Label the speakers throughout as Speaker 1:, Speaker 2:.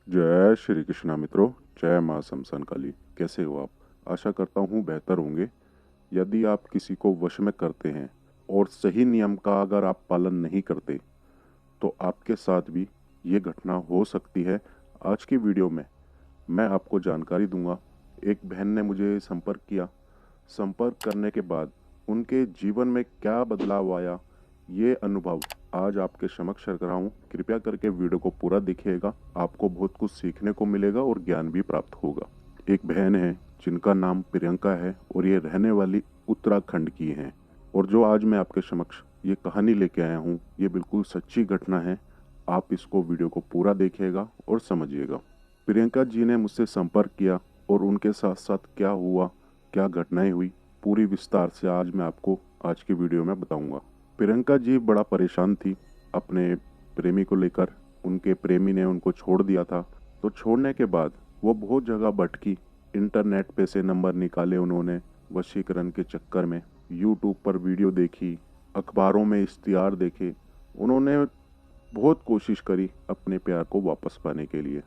Speaker 1: जय श्री कृष्णा मित्रों, जय माँ शमशान काली। कैसे हो आप? आशा करता हूँ बेहतर होंगे। यदि आप किसी को वश में करते हैं और सही नियम का अगर आप पालन नहीं करते तो आपके साथ भी ये घटना हो सकती है। आज की वीडियो में मैं आपको जानकारी दूंगा। एक बहन ने मुझे संपर्क किया। संपर्क करने के बाद उनके जीवन में क्या बदलाव आया, ये अनुभव आज आपके समक्ष रख रहा हूँ। कृपया करके वीडियो को पूरा देखिएगा, आपको बहुत कुछ सीखने को मिलेगा और ज्ञान भी प्राप्त होगा। एक बहन है जिनका नाम प्रियंका है और ये रहने वाली उत्तराखंड की हैं। और जो आज मैं आपके समक्ष ये कहानी लेके आया हूँ, ये बिल्कुल सच्ची घटना है। आप इसको वीडियो को पूरा देखिएगा और समझिएगा। प्रियंका जी ने मुझसे संपर्क किया और उनके साथ साथ क्या हुआ, क्या घटनाएं हुई, पूरी विस्तार से आज मैं आपको आज की वीडियो में बताऊंगा। प्रियंका जी बड़ा परेशान थी अपने प्रेमी को लेकर। उनके प्रेमी ने उनको छोड़ दिया था। तो छोड़ने के बाद वो बहुत जगह भटकी। इंटरनेट पे से नंबर निकाले उन्होंने वशीकरण के चक्कर में, यूट्यूब पर वीडियो देखी, अखबारों में इश्तिहार देखे। उन्होंने बहुत कोशिश करी अपने प्यार को वापस पाने के लिए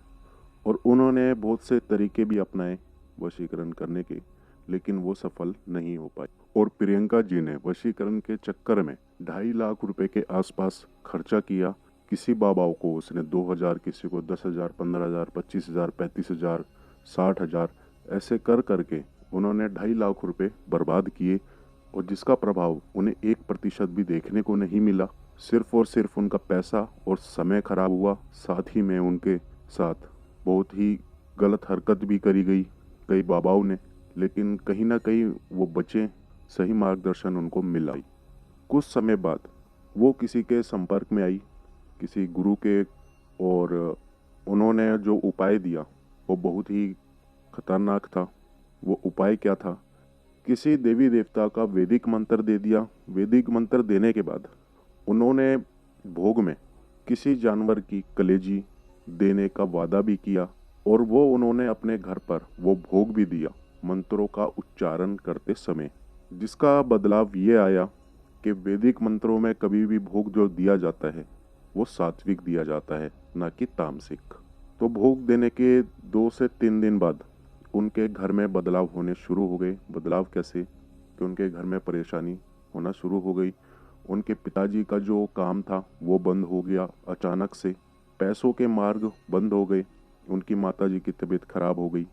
Speaker 1: और उन्होंने बहुत से तरीके भी अपनाए वशीकरण करने के, लेकिन वो सफल नहीं हो पाए। और प्रियंका जी ने वशीकरण के चक्कर में 2.5 लाख रुपए के आसपास खर्चा किया। किसी बाबाओं को उसने 2,000, किसी को 10,000, 15,000, 25,000, 35,000, 60,000 ऐसे कर करके उन्होंने 2.5 लाख रुपए बर्बाद किए। और जिसका प्रभाव उन्हें 1% भी देखने को नहीं मिला। सिर्फ और सिर्फ उनका पैसा और समय खराब हुआ। साथ ही में उनके साथ बहुत ही गलत हरकत भी करी गई कई बाबाओं ने, लेकिन कहीं ना कहीं वो बचे। सही मार्गदर्शन उनको मिला। कुछ समय बाद वो किसी के संपर्क में आई, किसी गुरु के, और उन्होंने जो उपाय दिया वो बहुत ही खतरनाक था। वो उपाय क्या था? किसी देवी देवता का वैदिक मंत्र दे दिया। वैदिक मंत्र देने के बाद उन्होंने भोग में किसी जानवर की कलेजी देने का वादा भी किया और वो उन्होंने अपने घर पर वो भोग भी दिया मंत्रों का उच्चारण करते समय। जिसका बदलाव ये आया कि वैदिक मंत्रों में कभी भी भोग जो दिया जाता है वो सात्विक दिया जाता है, ना कि तामसिक। तो भोग देने के 2 से 3 दिन बाद उनके घर में बदलाव होने शुरू हो गए। बदलाव कैसे? कि उनके घर में परेशानी होना शुरू हो गई। उनके पिताजी का जो काम था वो बंद हो गया अचानक से। पैसों के मार्ग बंद हो गए। उनकी माताजी की तबीयत खराब हो गई।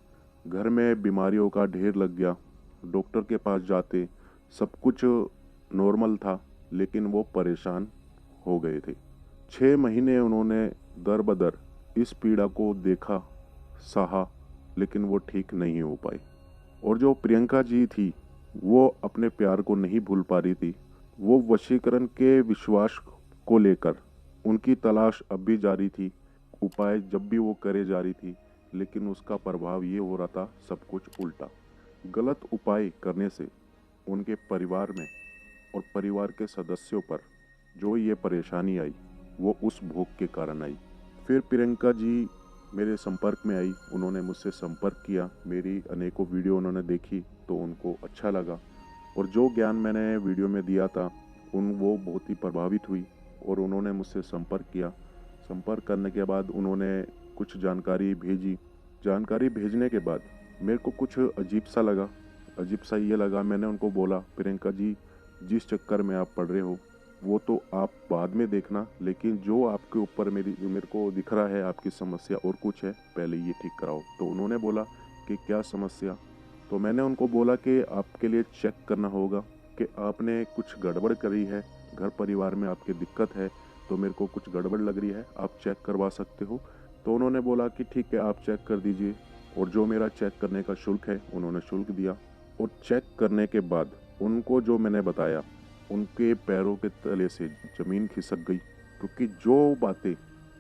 Speaker 1: घर में बीमारियों का ढेर लग गया। डॉक्टर के पास जाते सब कुछ नॉर्मल था, लेकिन वो परेशान हो गए थे। 6 महीने उन्होंने दर बदर इस पीड़ा को देखा, सहा, लेकिन वो ठीक नहीं हो पाई। और जो प्रियंका जी थी वो अपने प्यार को नहीं भूल पा रही थी। वो वशीकरण के विश्वास को लेकर उनकी तलाश अब भी जारी थी। उपाय जब भी वो करे जा रही थी, लेकिन उसका प्रभाव ये हो रहा था सब कुछ उल्टा। गलत उपाय करने से उनके परिवार में और परिवार के सदस्यों पर जो ये परेशानी आई वो उस भोग के कारण आई। फिर प्रियंका जी मेरे संपर्क में आई। उन्होंने मुझसे संपर्क किया। मेरी अनेकों वीडियो उन्होंने देखी तो उनको अच्छा लगा और जो ज्ञान मैंने वीडियो में दिया था वो बहुत ही प्रभावित हुई और उन्होंने मुझसे संपर्क किया। संपर्क करने के बाद उन्होंने कुछ जानकारी भेजी। जानकारी भेजने के बाद मेरे को कुछ अजीब सा लगा। अजीब सा ये लगा, मैंने उनको बोला, प्रियंका जी, जिस चक्कर में आप पढ़ रहे हो वो तो आप बाद में देखना, लेकिन जो आपके ऊपर मेरे को दिख रहा है आपकी समस्या और कुछ है, पहले ये ठीक कराओ। तो उन्होंने बोला कि क्या समस्या? तो मैंने उनको बोला कि आपके लिए चेक करना होगा कि आपने कुछ गड़बड़ करी है, घर परिवार में आपकी दिक्कत है, तो मेरे को कुछ गड़बड़ लग रही है, आप चेक करवा सकते हो। तो उन्होंने बोला कि ठीक है, आप चेक कर दीजिए। और जो मेरा चेक करने का शुल्क है उन्होंने शुल्क दिया। और चेक करने के बाद उनको जो मैंने बताया, उनके पैरों के तले से ज़मीन खिसक गई, क्योंकि जो बातें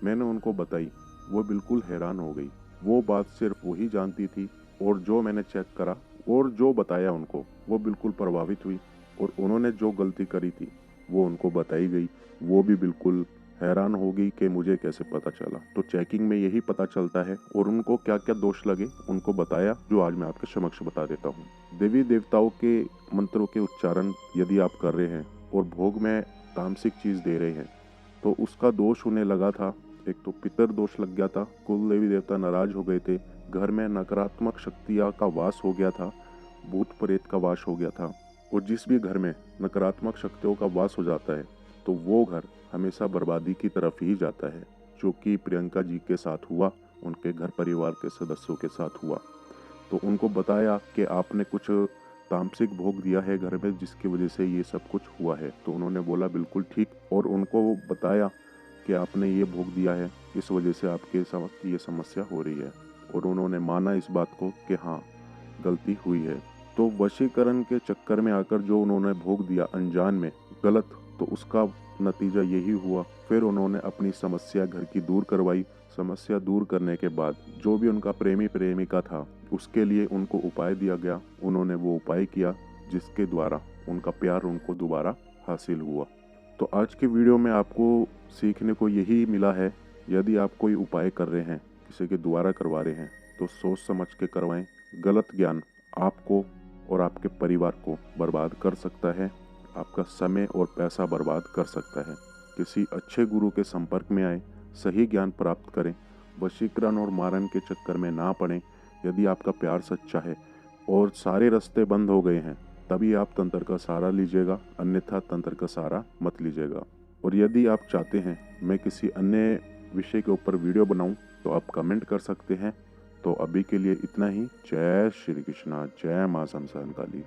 Speaker 1: मैंने उनको बताई वो बिल्कुल हैरान हो गई। वो बात सिर्फ वही जानती थी और जो मैंने चेक करा और जो बताया उनको वो बिल्कुल प्रभावित हुई। और उन्होंने जो गलती करी थी वो उनको बताई गई। वो भी बिल्कुल हैरान हो गई कि मुझे कैसे पता चला। तो चेकिंग में यही पता चलता है और उनको क्या क्या दोष लगे उनको बताया, जो आज मैं आपके समक्ष बता देता हूँ। देवी देवताओं के मंत्रों के उच्चारण यदि आप कर रहे हैं और भोग में तामसिक चीज़ दे रहे हैं। तो उसका दोष उन्हें लगा था। एक तो पितर दोष लग गया था, कुल देवी देवता नाराज हो गए थे, घर में नकारात्मक शक्तियाँ का वास हो गया था, भूत प्रेत का वास हो गया था। और जिस भी घर में नकारात्मक शक्तियों का वास हो जाता है तो वो घर हमेशा बर्बादी की तरफ ही जाता है, जो कि प्रियंका जी के साथ हुआ, उनके घर परिवार के सदस्यों के साथ हुआ। तो उनको बताया कि आपने कुछ तामसिक भोग दिया है घर में, जिसकी वजह से ये सब कुछ हुआ है। तो उन्होंने बोला बिल्कुल ठीक, और उनको बताया कि आपने ये भोग दिया है, इस वजह से आपके साथ ये समस्या हो रही है। और उन्होंने माना इस बात को कि हाँ, गलती हुई है। तो वशीकरण के चक्कर में आकर जो उन्होंने भोग दिया अनजान में गलत, तो उसका नतीजा यही हुआ। फिर उन्होंने अपनी समस्या घर की दूर करवाई। समस्या दूर करने के बाद जो भी उनका प्रेमी प्रेमिका था, उसके लिए उनको उपाय दिया गया। उन्होंने वो उपाय किया जिसके द्वारा उनका प्यार उनको दोबारा हासिल हुआ। तो आज के वीडियो में आपको सीखने को यही मिला है, यदि आप कोई उपाय कर रहे हैं, किसी के द्वारा करवा रहे हैं, तो सोच समझ के करवाएं। गलत ज्ञान आपको और आपके परिवार को बर्बाद कर सकता है, आपका समय और पैसा बर्बाद कर सकता है। किसी अच्छे गुरु के संपर्क में आए, सही ज्ञान प्राप्त करें, वशीकरण और मारण के चक्कर में ना पड़ें। यदि आपका प्यार सच्चा है और सारे रास्ते बंद हो गए हैं, तभी आप तंत्र का सहारा लीजिएगा, अन्यथा तंत्र का सहारा मत लीजिएगा। और यदि आप चाहते हैं मैं किसी अन्य विषय के ऊपर वीडियो बनाऊं, तो आप कमेंट कर सकते हैं। तो अभी के लिए इतना ही। जय श्री कृष्णा, जय मां शमशान काली।